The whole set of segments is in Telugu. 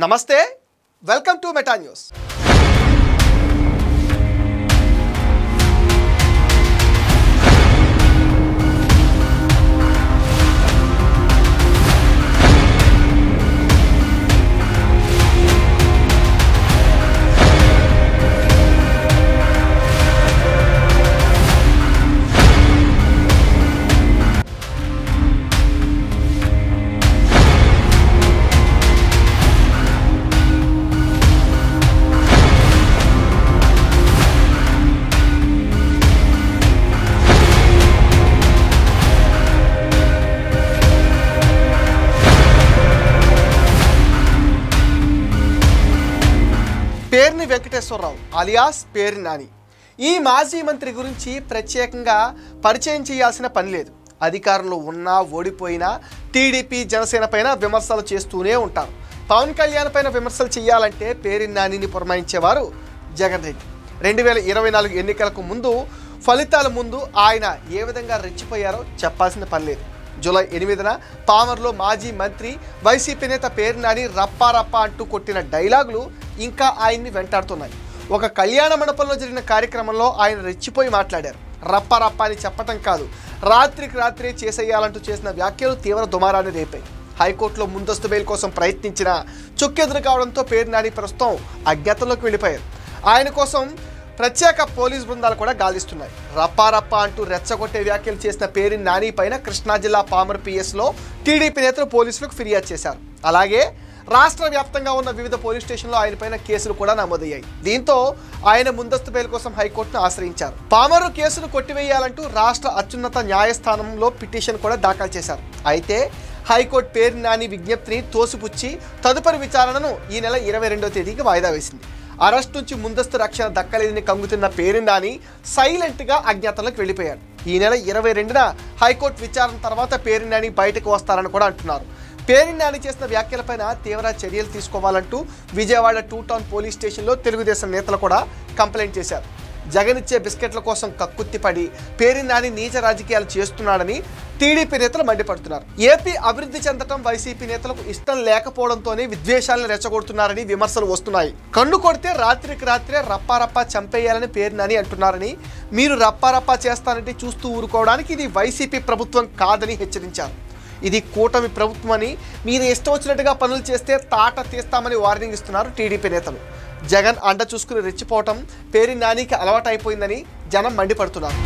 నమస్తే, welcome to Meta News. Perni Venkateswararao alias Perni Nani ఈ మాజీ మంత్రి గురించి ప్రత్యేకంగా పరిచయం చేయాల్సిన పని లేదు. అధికారంలో ఉన్నా ఓడిపోయినా టీడీపీ జనసేన పైన విమర్శలు చేస్తూనే ఉంటారు. పవన్ కళ్యాణ్ పైన విమర్శలు చేయాలంటే పేర్ని నానిని పురమాయించేవారు జగన్ రెడ్డి. 2024 ఎన్నికలకు ముందు ఫలితాల ముందు ఆయన ఏ విధంగా రెచ్చిపోయారో చెప్పాల్సిన పని లేదు. జూలై 8న పామర్లో మాజీ మంత్రి వైసీపీ నేత పేర్ని నాని రప్పారప్ప అంటూ కొట్టిన డైలాగులు ఇంకా ఆయన్ని వెంటాడుతున్నాయి. ఒక కళ్యాణ మండపంలో జరిగిన కార్యక్రమంలో ఆయన రెచ్చిపోయి మాట్లాడారు. రప్పారప్ప అని చెప్పటం కాదు, రాత్రికి రాత్రే చేసేయాలంటూ చేసిన వ్యాఖ్యలు తీవ్ర దుమారాన్ని రేపాయి. హైకోర్టులో ముందస్తు బెయిల్ కోసం ప్రయత్నించిన చుక్కెదురు కావడంతో పేర్ని నాని ప్రస్తుతం అజ్ఞాతంలోకి వెళ్ళిపోయారు. ఆయన కోసం ప్రత్యేక పోలీస్ బృందాలు కూడా గాలిస్తున్నాయి. రప్పారప్ప అంటూ రెచ్చగొట్టే వ్యాఖ్యలు చేసిన పేర్ని నాని పైన కృష్ణా జిల్లా పామర్ పిఎస్లో టీడీపీ నేతలు పోలీసులకు ఫిర్యాదు చేశారు. అలాగే రాష్ట్ర వ్యాప్తంగా ఉన్న వివిధ పోలీస్ స్టేషన్లో ఆయన పైన కేసులు కూడా నమోదయ్యాయి. దీంతో ఆయన ముందస్తు బెయిల్ కోసం హైకోర్టును ఆశ్రయించారు. పామరు కేసును కొట్టివేయాలంటూ రాష్ట్ర అత్యున్నత న్యాయస్థానంలో పిటిషన్ కూడా దాఖలు చేశారు. అయితే హైకోర్టు పేర్ని నాని విజ్ఞప్తిని తోసిపుచ్చి తదుపరి విచారణను ఈ నెల 22వ తేదీకి వాయిదా వేసింది. అరెస్ట్ నుంచి ముందస్తు రక్షణ దక్కలేదని కంగుతున్న పేర్ని నాని సైలెంట్గా అజ్ఞాతంలోకి వెళ్ళిపోయాడు. ఈ నెల 22న హైకోర్టు విచారణ తర్వాత పేర్ని నాని బయటకు వస్తారని కూడా అంటున్నారు. పేర్ని నాని చేసిన వ్యాఖ్యలపైన తీవ్ర చర్యలు తీసుకోవాలంటూ విజయవాడ 2 టౌన్ పోలీస్ స్టేషన్లో తెలుగుదేశం నేతలు కూడా కంప్లైంట్ చేశారు. జగన్ ఇచ్చే బిస్కెట్ల కోసం కక్కుత్తిపడి పేర్ని నాని నీచ రాజకీయాలు చేస్తున్నాడని టీడీపీ నేతలు మండిపడుతున్నారు. ఏపీ అభివృద్ధి చెందటం వైసీపీ నేతలకు ఇష్టం లేకపోవడంతోనే విద్వేషాలను రెచ్చగొడుతున్నారని విమర్శలు వస్తున్నాయి. కన్ను కొడితే రాత్రికి రాత్రే రప్పారప్ప చంపేయాలని పేర్ని నాని అంటున్నారని, మీరు రప్పారప్ప చేస్తానంటే చూస్తూ ఊరుకోవడానికి ఇది వైసీపీ ప్రభుత్వం కాదని హెచ్చరించారు. ఇది కూటమి ప్రభుత్వం అని, మీరు ఇష్టం వచ్చినట్టుగా పనులు చేస్తే తాట తీస్తామని వార్నింగ్ ఇస్తున్నారు టీడీపీ నేతలు. జగన్ అండ చూసుకుని రెచ్చిపోవటం పేర్ని నానికి అలవాటైపోయిందని జనం మండిపడుతున్నారు.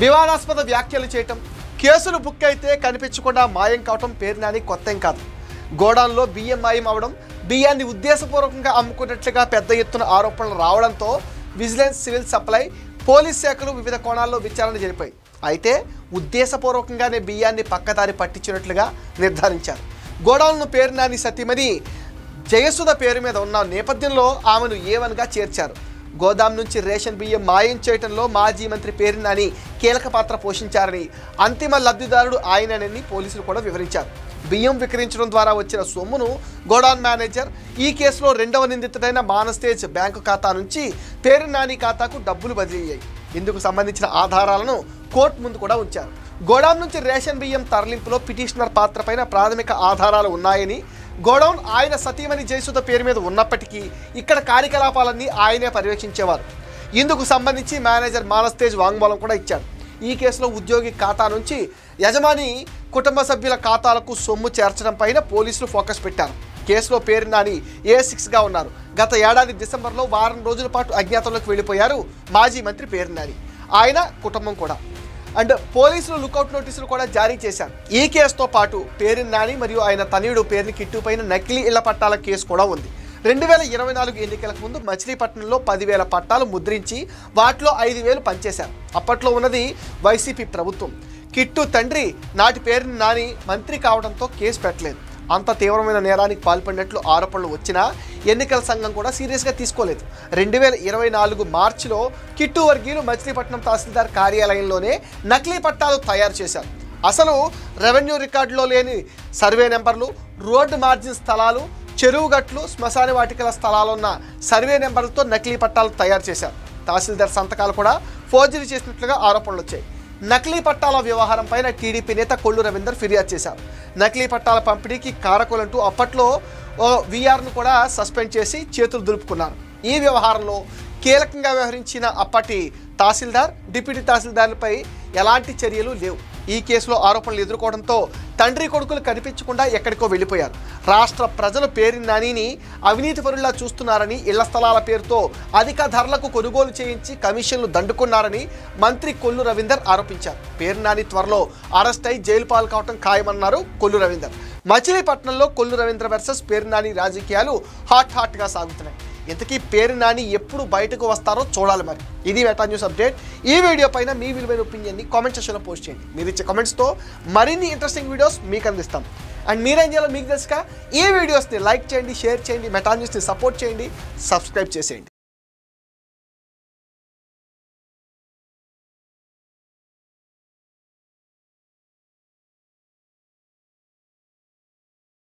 వివాదాస్పద వ్యాఖ్యలు చేయటం, కేసులు బుక్ అయితే కనిపించకుండా మాయం కావటం పేర్ని నాని కొత్తేం కాదు. గోడాన్లో బియ్యం మాయం అవడం, బియ్యాన్ని ఉద్దేశపూర్వకంగా అమ్ముకున్నట్లుగా పెద్ద ఎత్తున ఆరోపణలు రావడంతో విజిలెన్స్, సివిల్ సప్లై, పోలీస్ శాఖలు వివిధ కోణాల్లో విచారణ జరిపాయి. అయితే ఉద్దేశపూర్వకంగానే బియ్యాన్ని పక్కదారి పట్టించినట్లుగా నిర్ధారించారు. గోడాన్ను పేర్ని నాని సతీమణి జయసుధ పేరు మీద ఉన్న నేపథ్యంలో ఆమెను A1గా చేర్చారు. గోదాం నుంచి రేషన్ బియ్యం మాయం చేయడంలో మాజీ మంత్రి పేర్ని నాని కీలక పాత్ర పోషించారని, అంతిమ లబ్ధిదారుడు ఆయనని పోలీసులు కూడా వివరించారు. బియ్యం విక్రయించడం ద్వారా వచ్చిన సొమ్మును గోడాన్ మేనేజర్, ఈ కేసులో 2వ నిందితుడైన మానస్తేజ్ బ్యాంకు ఖాతా నుంచి పేర్ని నాని ఖాతాకు డబ్బులు బదిలీ అయ్యాయి. ఇందుకు సంబంధించిన ఆధారాలను కోర్టు ముందు కూడా ఉంచారు. గోడాం నుంచి రేషన్ బియ్యం తరలింపులో పిటిషనర్ పాత్రపైన ప్రాథమిక ఆధారాలు ఉన్నాయని, గోడౌన్ ఆయన సతీమణి జయసుధ పేరు మీద ఉన్నప్పటికీ ఇక్కడ కార్యకలాపాలన్నీ ఆయనే పర్యవేక్షించేవారు. ఇందుకు సంబంధించి మేనేజర్ మానస్తేజ్ వాంగ్మూలం కూడా ఇచ్చాడు. ఈ కేసులో ఉద్యోగి ఖాతా నుంచి యజమాని కుటుంబ సభ్యుల ఖాతాలకు సొమ్ము చేర్చడం పైన పోలీసులు ఫోకస్ పెట్టారు. కేసులో పేర్ని నాని A6గా ఉన్నారు. గత ఏడాది డిసెంబర్లో వారం రోజుల పాటు అజ్ఞాతంలోకి వెళ్ళిపోయారు మాజీ మంత్రి పేర్ని నాని, ఆయన కుటుంబం కూడా. అండ్ పోలీసులు లుకౌట్ నోటీసులు కూడా జారీ చేశారు. ఈ కేసుతో పాటు పేర్ని నాని మరియు ఆయన తనయుడు పేర్ని కిట్టు పైన నకిలీ ఇళ్ల పట్టాల కేసు కూడా ఉంది. 2024 ఎన్నికలకు ముందు మచిలీపట్నంలో 10,000 పట్టాలు ముద్రించి వాటిలో 5,000 పనిచేశారు. అప్పట్లో ఉన్నది వైసీపీ ప్రభుత్వం. కిట్టు తండ్రి నాటి పేరుని నాని మంత్రి కావడంతో కేసు పెట్టలేదు. అంత తీవ్రమైన నేరానికి పాల్పడినట్లు ఆరోపణలు వచ్చినా ఎన్నికల సంఘం కూడా సీరియస్గా తీసుకోలేదు. 2024 మార్చిలో కిట్టు వర్గీయులు మచిలీపట్నం తహసీల్దార్ కార్యాలయంలోనే నకిలీ పట్టాలు తయారు చేశారు. అసలు రెవెన్యూ రికార్డులో లేని సర్వే నెంబర్లు, రోడ్డు మార్జిన్ స్థలాలు, చెరువు గట్లు, శ్మశాన వాటికల స్థలాలున్న సర్వే నెంబర్లతో నకిలీ పట్టాలు తయారు చేశారు. తహసీల్దార్ సంతకాలు కూడా ఫోర్జరీ చేసినట్లుగా ఆరోపణలు వచ్చాయి. నకిలీ పట్టాల వ్యవహారం పైన టీడీపీ నేత కొల్లు రవీందర్ ఫిర్యాదు చేశారు. నకిలీ పట్టాల పంపిణీకి కారకులంటూ అప్పట్లో వీఆర్ను కూడా సస్పెండ్ చేసి చేతులు దులుపుకున్నారు. ఈ వ్యవహారంలో కీలకంగా వ్యవహరించిన అప్పటి తహసీల్దార్, డిప్యూటీ తహసీల్దార్లపై ఎలాంటి చర్యలు లేవు. ఈ కేసులో ఆరోపణలు ఎదుర్కోవడంతో తండ్రి కొడుకులు కనిపించకుండా ఎక్కడికో వెళ్ళిపోయారు. రాష్ట్ర ప్రజలు పేరుని నానిని అవినీతి పరుల్లా చూస్తున్నారని, ఇళ్ల స్థలాల పేరుతో అధిక ధరలకు కొనుగోలు చేయించి కమిషన్లు దండుకున్నారని మంత్రి కొల్లు రవీందర్ ఆరోపించారు. పేరు నాని త్వరలో అరెస్ట్ అయి జైలు పాలు కావడం ఖాయమన్నారు కొల్లు రవీందర్. మచిలీపట్నంలో కొల్లు రవీంద్ర వర్సెస్ పేరు నాని రాజకీయాలు హాట్గా సాగుతున్నాయి. ఇంతకీ పేరు నాని ఎప్పుడు బయటకు వస్తారో చూడాలి. మరి ఇది మెటా న్యూస్ అప్డేట్. ఈ వీడియో పైన మీ విలువైన ఒపీనియన్ని కామెంట్ సెక్షన్లో పోస్ట్ చేయండి. మీరు ఇచ్చే కామెంట్స్తో మరిన్ని ఇంట్రెస్టింగ్ వీడియోస్ మీకు అందిస్తాం. అండ్ మీరేం చేయాలో మీకు తెలుసుగా, ఈ వీడియోస్ని లైక్ చేయండి, షేర్ చేయండి, మెటా న్యూస్ని సపోర్ట్ చేయండి, సబ్స్క్రైబ్ చేసేయండి.